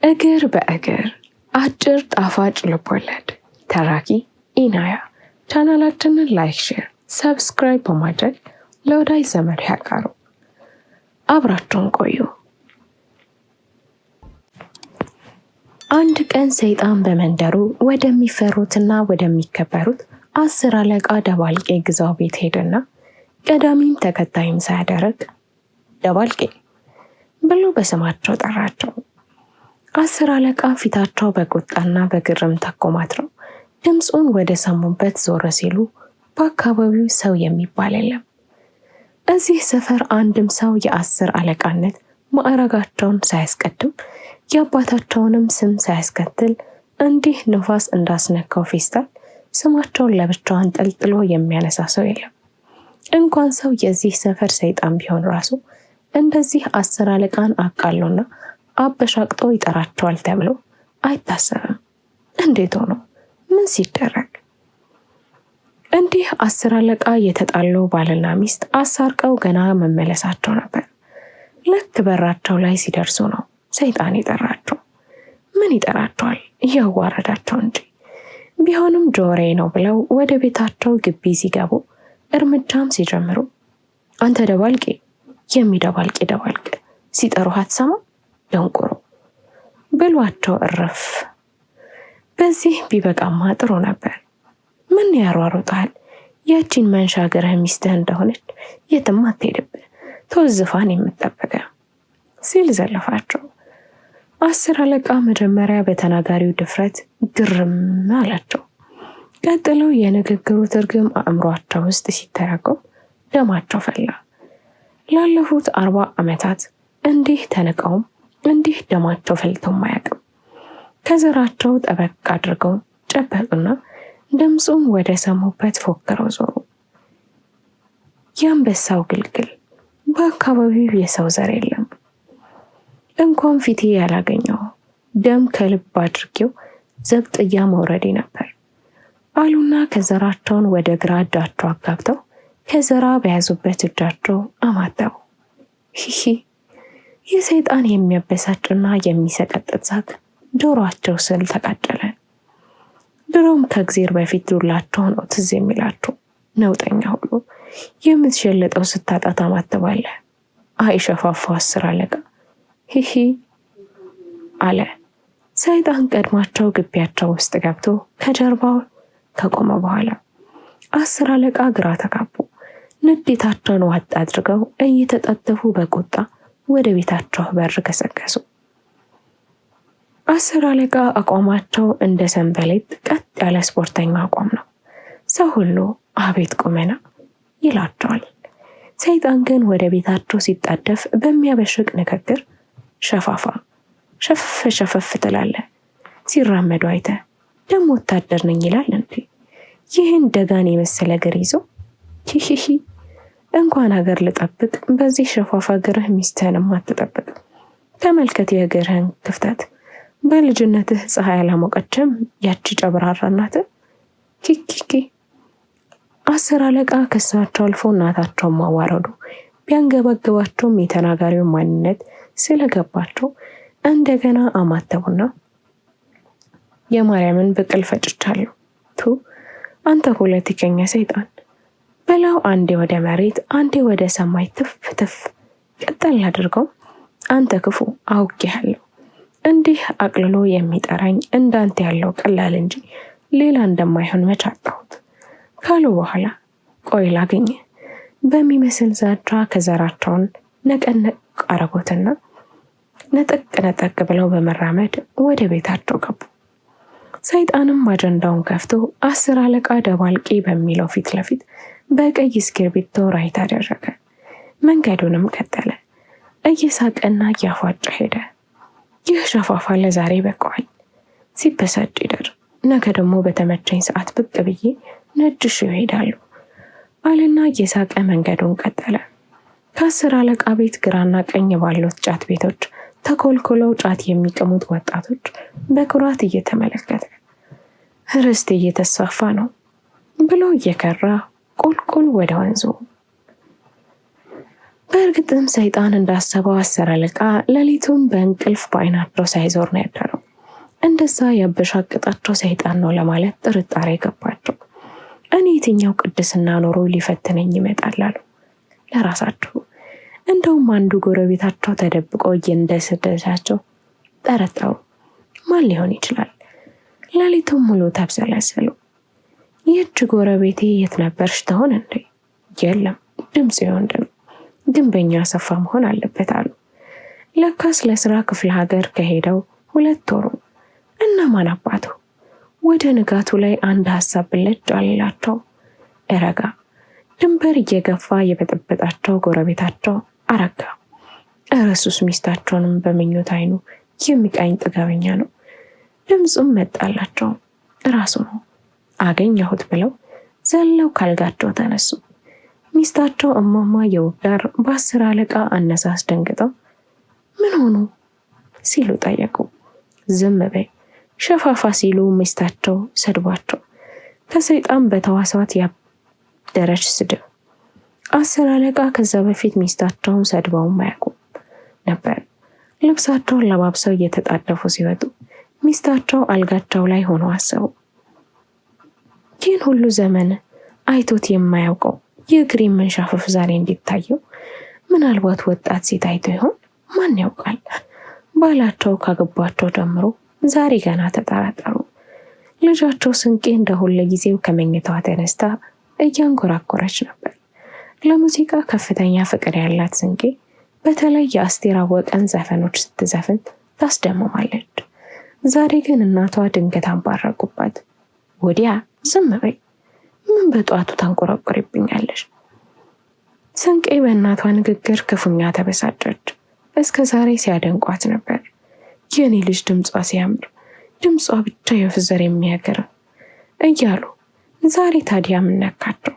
እግር በእግር አጭር ጣፋጭ ልቦለድ ተራኪ ኢናያ። ቻናላችንን ላይክ፣ ሼር፣ ሰብስክራይብ በማድረግ ለወዳጅ ዘመድ ያጋሩ። አብራችሁን ቆዩ። አንድ ቀን ሰይጣን በመንደሩ ወደሚፈሩትና ወደሚከበሩት 10 አለቃ ደባልቄ ግዛው ቤት ሄደና ቀዳሚም ተከታይም ሳያደርግ ደባልቄ ብሎ በስማቸው ጠራቸው። 10 አለቃ ፊታቸው በቁጣና በግርም ተኮማትረው ድምፁን ወደ ሰሙበት ዞር ሲሉ በአካባቢው ሰው የሚባል የለም። እዚህ ሰፈር አንድም ሰው የ10 አለቃነት ማዕረጋቸውን ሳያስቀድም የአባታቸውንም ስም ሳያስከትል እንዲህ ንፋስ እንዳስነካው ፌስታል ስማቸውን ለብቻዋን ጠልጥሎ የሚያነሳ ሰው የለም። እንኳን ሰው የዚህ ሰፈር ሰይጣን ቢሆን ራሱ እንደዚህ 10 አለቃን አቃሎና አበሻቅጦ ይጠራቸዋል ተብሎ አይታሰብም። እንዴት ሆኖ ምን ሲደረግ? እንዲህ 10 አለቃ የተጣሉ ባልና ሚስት አሳርቀው ገና መመለሳቸው ነበር። ልክ በራቸው ላይ ሲደርሱ ነው ሰይጣን ይጠራቸው። ምን ይጠራቸዋል? እያዋረዳቸው እንጂ። ቢሆንም ጆሬ ነው ብለው ወደ ቤታቸው ግቢ ሲገቡ እርምጃም ሲጀምሩ አንተ ደባልቄ የሚደባልቄ ደባልቅ ሲጠሩህ አትሰማ ደንቁሮ ብሏቸው እረፍ። በዚህ ቢበቃማ ጥሩ ነበር። ምን ያሯሩጣል? ያቺን መንሻገርህ ሚስትህ እንደሆነች የትም አትሄድብህ፣ ተወዝፋን የምትጠብቀ ሲል ዘለፋቸው። 10 አለቃ መጀመሪያ በተናጋሪው ድፍረት ግርም አላቸው። ቀጥለው የንግግሩ ትርጉም አእምሯቸው ውስጥ ሲተረጎም ደማቸው ፈላ። ላለፉት 40 ዓመታት እንዲህ ተንቀውም እንዲህ ደማቸው ፈልቶም አያውቅም። ከዘራቸው ጠበቅ አድርገው ጨበጡና ድምፁን ወደ ሰሙበት ፎክረው ዞሩ። የአንበሳው ግልግል፣ በአካባቢው የሰው ዘር የለም። እንኳን ፊቴ ያላገኘው ደም ከልብ አድርጌው ዘብጥያ መውረዴ ነበር አሉና ከዘራቸውን ወደ ግራ እጃቸው አጋብተው ከዘራ በያዙበት እጃቸው አማተቡ። ሂሂ የሰይጣን የሚያበሳጭና የሚሰቀጥጥ ሳቅ ጆሮአቸው ስል ተቃጨለ። ድሮም ከእግዜር በፊት ዱላቸው ነው ትዝ የሚላቸው። ነውጠኛ ሁሉ የምትሸልጠው ስታጣ ታማትባለህ። አይሸፋፋው 10 አለቃ ሂሂ አለ። ሰይጣን ቀድማቸው ግቢያቸው ውስጥ ገብቶ ከጀርባው ከቆመ በኋላ 10 አለቃ ግራ ተጋቡ። ንዴታቸውን ዋጥ አድርገው እየተጣደፉ በቁጣ ወደ ቤታቸው በር ገሰገሱ። 10 አለቃ አቋማቸው እንደ ሰንበሌጥ ቀጥ ያለ ስፖርተኛ አቋም ነው። ሰው ሁሉ አቤት ቁመና ይላቸዋል። ሰይጣን ግን ወደ ቤታቸው ሲጣደፍ በሚያበሽቅ ንግግር ሸፋፋ ሸፈፍ ትላለህ፣ ሲራመዱ አይተ ደሞ ወታደር ነኝ ይላል እንዴ? ይህን ደጋን የመሰለ እግር ይዞ ሂሂሂ እንኳን ሀገር ልጠብቅ በዚህ ሸፋፋ እግርህ ሚስትህንም አትጠብቅ። ተመልከት የእግርህን ክፍተት። በልጅነትህ ፀሐይ አላሞቀችም ያቺ ጨብራራ እናትህ። ኪኪኪ 10 አለቃ ከሳቸው አልፎ እናታቸውን ማዋረዱ ቢያንገባግባቸውም የተናጋሪውን ማንነት ስለገባቸው እንደገና አማተቡና የማርያምን ብቅል ፈጭቻለሁ ቱ አንተ ፖለቲከኛ ሰይጣን በላው አንዴ ወደ መሬት አንዴ ወደ ሰማይ ትፍ ትፍ ቀጠል አድርገው አንተ ክፉ አውቄሃለሁ፣ እንዲህ አቅልሎ የሚጠራኝ እንዳንተ ያለው ቀላል እንጂ ሌላ እንደማይሆን መቻጣሁት ካሉ በኋላ ቆይ ላገኘ በሚመስል ዛቻ ከዘራቸውን ነቀነቅ አረጎትና ነጠቅ ብለው በመራመድ ወደ ቤታቸው ገቡ። ሰይጣንም አጀንዳውን ከፍቶ 10 አለቃ ደባልቄ በሚለው ፊት ለፊት በቀይ እስክርቢቶ ራይት አደረገ። መንገዱንም ቀጠለ። እየሳቀና እያፏጨ ሄደ። ይህ ሸፋፋ ለዛሬ በቃዋል፣ ሲበሳጭ ይደር፣ ነገ ደግሞ በተመቸኝ ሰዓት ብቅ ብዬ ነጅሽ ይሄዳሉ አለና እየሳቀ መንገዱን ቀጠለ። ከ10 አለቃ ቤት ግራና ቀኝ ባሉት ጫት ቤቶች ተኮልኮለው ጫት የሚቅሙት ወጣቶች በኩራት እየተመለከተ ርስት እየተስፋፋ ነው ብሎ እየከራ ቁልቁል ወደ ወንዙ በእርግጥም ሰይጣን እንዳሰበው 10 አለቃ ሌሊቱን በእንቅልፍ በአይናቸው ሳይዞር ነው ያደረው። እንደዛ ያበሻቅጣቸው ሰይጣን ነው ለማለት ጥርጣሬ ገባቸው። እኔ የትኛው ቅድስና ኖሮ ሊፈትነኝ ይመጣል አሉ ለራሳቸው። እንደውም አንዱ ጎረቤታቸው ተደብቆ እንደሰደዳቸው ጠረጠሩ። ማን ሊሆን ይችላል? ሌሊቱን ሙሉ ተብሰለሰሉ። ይህች ጎረቤቴ የት ነበርሽ ትሆን እንዴ? የለም ድምፅ የወንድ ነው፣ ግንበኛ አሰፋ መሆን አለበት አሉ። ለካስ ለስራ ክፍለ ሀገር ከሄደው 2 ወሩ እና ማን አባቱ። ወደ ንጋቱ ላይ አንድ ሀሳብ ብልጭ አለላቸው። እረጋ ድንበር እየገፋ የበጠበጣቸው ጎረቤታቸው አረጋ። እረሱስ ሚስታቸውንም በምኞት አይኑ የሚቃኝ ጥጋበኛ ነው። ድምፁም መጣላቸው። ራሱ ነው። አገኘሁት ብለው ዘለው ካልጋቸው ተነሱ። ሚስታቸው እማማ የውብዳር በ10 አለቃ አነሳስ ደንግጠው ምን ሆኑ ሲሉ ጠየቁ። ዝም በይ ሸፋፋ ሲሉ ሚስታቸው ሰድቧቸው ከሰይጣን በተዋሳት ያደረች ስድብ። 10 አለቃ ከዛ በፊት ሚስታቸውን ሰድበውም አያውቁም ነበር። ልብሳቸውን ለባብሰው እየተጣደፉ ሲወጡ ሚስታቸው አልጋቸው ላይ ሆነው አሰቡ። ይህን ሁሉ ዘመን አይቶት የማያውቀው የእግሬን መንሻፈፍ ዛሬ እንዲታየው ምናልባት ወጣት ሴት አይቶ ይሆን? ማን ያውቃል? ባላቸው ካገቧቸው ጀምሮ ዛሬ ገና ተጠራጠሩ። ልጃቸው ስንቄ እንደሁለ ጊዜው ከመኝታዋ ተነስታ እያንጎራጎረች ነበር። ለሙዚቃ ከፍተኛ ፍቅር ያላት ስንቄ በተለይ የአስቴር አወቀን ዘፈኖች ስትዘፍን ታስደምማለች። ዛሬ ግን እናቷ ድንገት አንባረቁባት። ወዲያ ዝም በይ፣ ምን በጧቱ ታንቆረቆሪብኛለሽ? ስንቄ በእናቷ ንግግር ክፉኛ ተበሳጨች። እስከ ዛሬ ሲያደንቋት ነበር። የኔ ልጅ ድምጿ ሲያምር፣ ድምጿ ብቻ የፍዘር የሚያገር እያሉ ዛሬ ታዲያ ምን ነካቸው?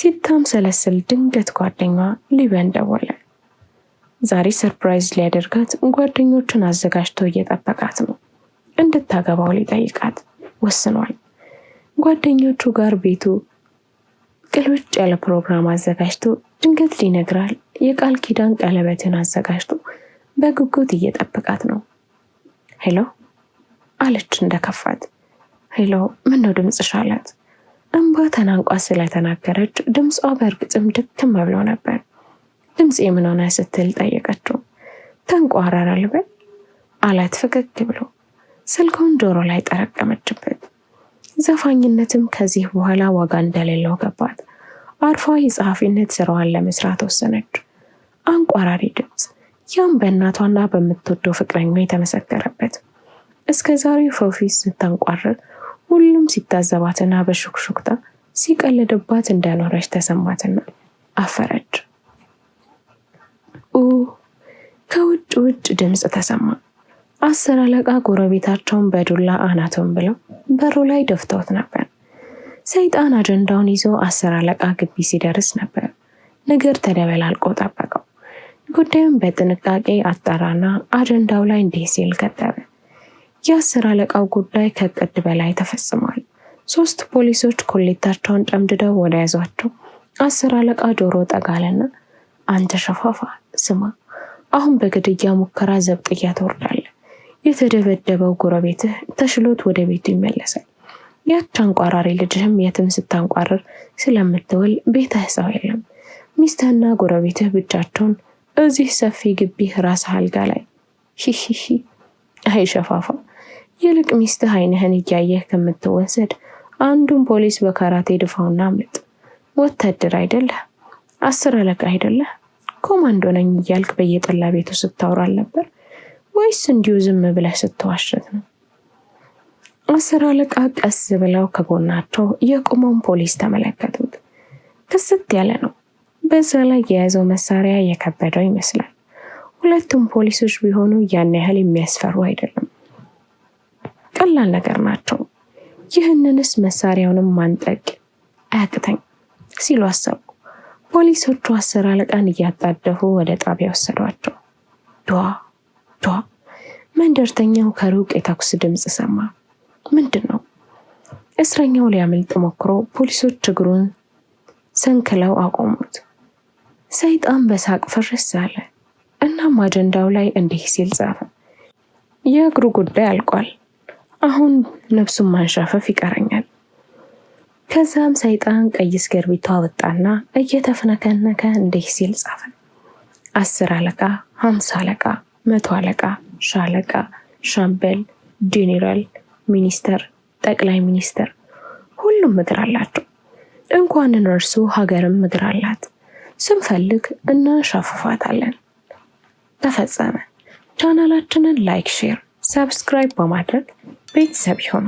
ሲታምሰለስል ድንገት ጓደኛዋ ሊበን ደወለ። ዛሬ ሰርፕራይዝ ሊያደርጋት ጓደኞቹን አዘጋጅቶ እየጠበቃት ነው። እንድታገባው ሊጠይቃት ወስኗል። ጓደኞቹ ጋር ቤቱ ቅልብጭ ያለ ፕሮግራም አዘጋጅቶ ድንገት ሊነግራል የቃል ኪዳን ቀለበትን አዘጋጅቶ በጉጉት እየጠበቃት ነው። ሄሎ አለች እንደከፋት። ሄሎ ምን ነው ድምፅሽ አላት። እንባ ተናንቋ ስለተናገረች ድምጿ በእርግጥም ድክም ብሎ ነበር። ድምፄ ምን ሆነ ስትል ጠየቀችው። ተንቋራራል በል አላት ፈገግ ብሎ። ስልኩን ጆሮ ላይ ጠረቀመችበት። ዘፋኝነትም ከዚህ በኋላ ዋጋ እንደሌለው ገባት። አርፋ የጸሐፊነት ስራዋን ለመስራት ወሰነች። አንቋራሪ ድምፅ፣ ያም በእናቷና በምትወደው ፍቅረኛው የተመሰከረበት። እስከ ዛሬ ፎፊስ ስታንቋርር ሁሉም ሲታዘባትና በሹክሹክታ ሲቀልድባት እንደኖረች ተሰማትና አፈረች። ከውጭ ድምፅ ተሰማ። 10 አለቃ ጎረቤታቸውን በዱላ አናቱን ብለው በሩ ላይ ደፍተውት ነበር። ሰይጣን አጀንዳውን ይዞ 10 አለቃ ግቢ ሲደርስ ነበር ነገር ተደበላልቆ ጠበቀው። ጉዳዩን በጥንቃቄ አጣራና አጀንዳው ላይ እንዲህ ሲል ከተበ። የ10 አለቃው ጉዳይ ከቅድ በላይ ተፈጽሟል። 3 ፖሊሶች ኮሌታቸውን ጨምድደው ወደ ያዟቸው 10 አለቃ ጆሮ ጠጋለና አንተ ሸፋፋ ስማ፣ አሁን በግድያ ሙከራ ዘብጥያ ትወርዳለህ። የተደበደበው ጎረቤትህ ተሽሎት ወደ ቤቱ ይመለሳል። ያች አንቋራሪ ልጅህም የትም ስታንቋርር ስለምትውል ቤትህ ሰው የለም። ሚስትህና ጎረቤትህ ብቻቸውን እዚህ ሰፊ ግቢ ራስ አልጋ ላይ ሂሂሂ። አይ ሸፋፋ፣ ይልቅ ሚስትህ አይንህን እያየህ ከምትወሰድ አንዱን ፖሊስ በካራቴ ድፋውና አምልጥ። ወታደር አይደለህ? 10 አለቃ አይደለህ? ኮማንዶ ነኝ እያልክ በየጠላ ቤቱ ስታወራል ነበር ወይስ እንዲሁ ዝም ብለህ ስትዋሸት ነው? 10 አለቃ ቀስ ብለው ከጎናቸው የቆመውን ፖሊስ ተመለከቱት። ክስት ያለ ነው። በዛ ላይ የያዘው መሳሪያ የከበደው ይመስላል። ሁለቱም ፖሊሶች ቢሆኑ ያን ያህል የሚያስፈሩ አይደለም፣ ቀላል ነገር ናቸው። ይህንንስ መሳሪያውንም ማንጠቅ አያቅተኝ ሲሉ አሰቡ። ፖሊሶቹ 10 አለቃን እያጣደፉ ወደ ጣቢያ ወሰዷቸው። ዷ መንደርተኛው ከሩቅ የተኩስ ድምፅ ሰማ። ምንድን ነው? እስረኛው ሊያመልጥ ሞክሮ ፖሊሶች እግሩን ሰንክለው አቆሙት። ሰይጣን በሳቅ ፍርስ አለ። እናም አጀንዳው ላይ እንዲህ ሲል ጻፈ። የእግሩ ጉዳይ አልቋል። አሁን ነፍሱን ማንሻፈፍ ይቀረኛል። ከዛም ሰይጣን ቀይ እስክርቢቶ አወጣና እየተፍነከነከ እንዲህ ሲል ጻፈ። 10 አለቃ፣ 50 አለቃ፣ 100 አለቃ፣ ሻለቃ፣ ሻምበል፣ ጄኔራል፣ ሚኒስተር፣ ጠቅላይ ሚኒስተር ሁሉም እግር አላቸው። እንኳን እነርሱ ሀገርም እግር አላት። ስንፈልግ እናሻፍፋታለን። ተፈጸመ። ቻናላችንን ላይክ፣ ሼር፣ ሰብስክራይብ በማድረግ ቤተሰብ ይሁኑ።